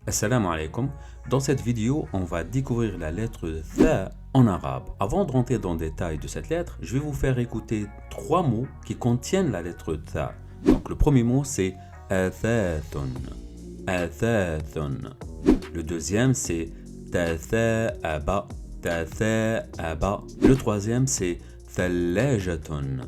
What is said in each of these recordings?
Assalamu alaikum. Dans cette vidéo, on va découvrir la lettre Tha en arabe. Avant de rentrer dans le détail de cette lettre, je vais vous faire écouter trois mots qui contiennent la lettre Tha. Donc le premier mot c'est athathun. Athathun. Le deuxième c'est tatha'aba. Tatha'aba. Le troisième c'est thallajatun.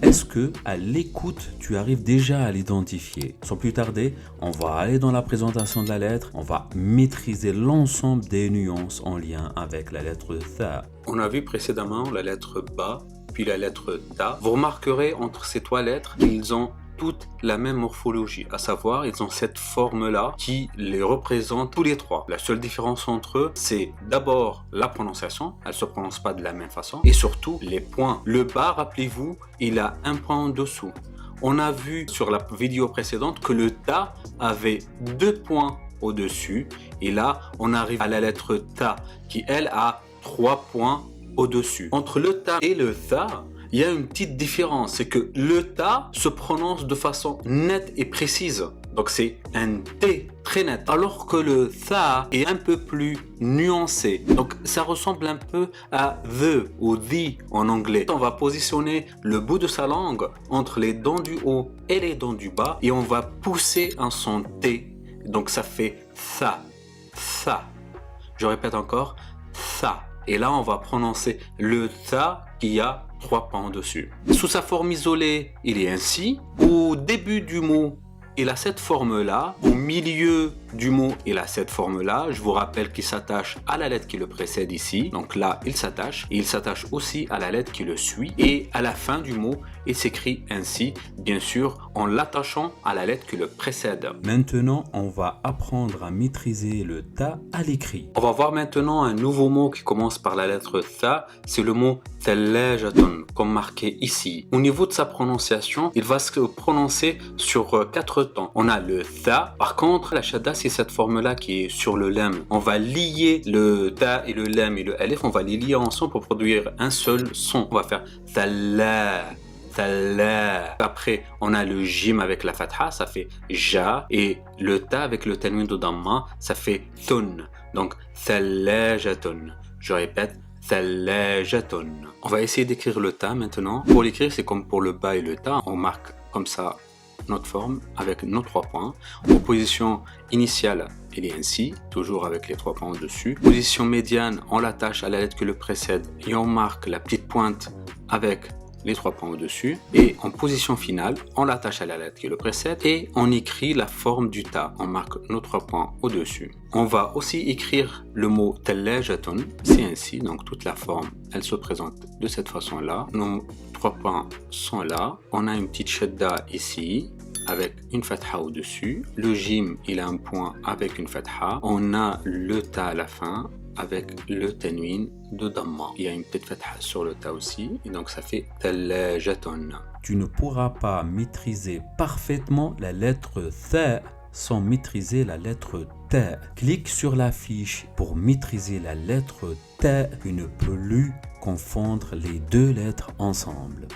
Est-ce que à l'écoute tu arrives déjà à l'identifier? Sans plus tarder, on va aller dans la présentation de la lettre, on va maîtriser l'ensemble des nuances en lien avec la lettre Tha. On a vu précédemment la lettre Ba, puis la lettre Ta. Vous remarquerez entre ces trois lettres qu'ils ont toutes la même morphologie, à savoir ils ont cette forme-là qui les représente tous les trois. La seule différence entre eux, c'est d'abord la prononciation, elle ne se prononce pas de la même façon, et surtout les points. Le Ba, rappelez-vous, il a un point en dessous. On a vu sur la vidéo précédente que le Ta avait 2 points au-dessus, et là on arrive à la lettre Ta qui elle a 3 points au-dessus. Entre le Ta et le Tha, il y a une petite différence, c'est que le Ta se prononce de façon nette et précise. Donc c'est un T très net, alors que le Tha est un peu plus nuancé. Donc ça ressemble un peu à the ou the en anglais. On va positionner le bout de sa langue entre les dents du haut et les dents du bas et on va pousser un son T. Donc ça fait Tha, Tha. Je répète encore, Tha. Et là on va prononcer le Tha qui a 3 points dessus. Sous sa forme isolée, il est ainsi. Au début du mot, il a cette forme-là. Au milieu du mot, il a cette forme-là. Je vous rappelle qu'il s'attache à la lettre qui le précède ici. Donc là, il s'attache. Et il s'attache aussi à la lettre qui le suit. Et à la fin du mot, il s'écrit ainsi, bien sûr, en l'attachant à la lettre qui le précède. Maintenant, on va apprendre à maîtriser le Ta à l'écrit. On va voir maintenant un nouveau mot qui commence par la lettre Tha. C'est le mot thallajatun, comme marqué ici. Au niveau de sa prononciation, il va se prononcer sur 4 temps. On a le Tha. Par contre, la shadda, c'est cette forme-là qui est sur le lem. On va lier le Ta et le lem et le alif. On va les lier ensemble pour produire un seul son. On va faire thalla. Après, on a le jim avec la fatha, ça fait ja, et le ta avec le tanwin de damma, ça fait thun. Donc, thallajatun. Je répète, thallajatun. On va essayer d'écrire le ta maintenant. Pour l'écrire, c'est comme pour le ba et le ta. On marque comme ça notre forme avec nos 3 points. En position initiale, il est ainsi, toujours avec les 3 points au-dessus. Position médiane, on l'attache à la lettre qui le précède et on marque la petite pointe avec les 3 points au-dessus, et en position finale, on l'attache à la lettre qui le précède et on écrit la forme du Ta. On marque nos 3 points au-dessus. On va aussi écrire le mot thallajatun, c'est ainsi, donc toute la forme, elle se présente de cette façon-là. Nos 3 points sont là. On a une petite shadda ici, avec une fatha au-dessus. Le jim, il a un point avec une fatha. On a le Ta à la fin, avec le tanwin de damma. Il y a une petite fatha sur le ta aussi, et donc ça fait thallajatun. Tu ne pourras pas maîtriser parfaitement la lettre Tha sans maîtriser la lettre Ta. Clique sur la fiche pour maîtriser la lettre Ta et ne plus confondre les deux lettres ensemble.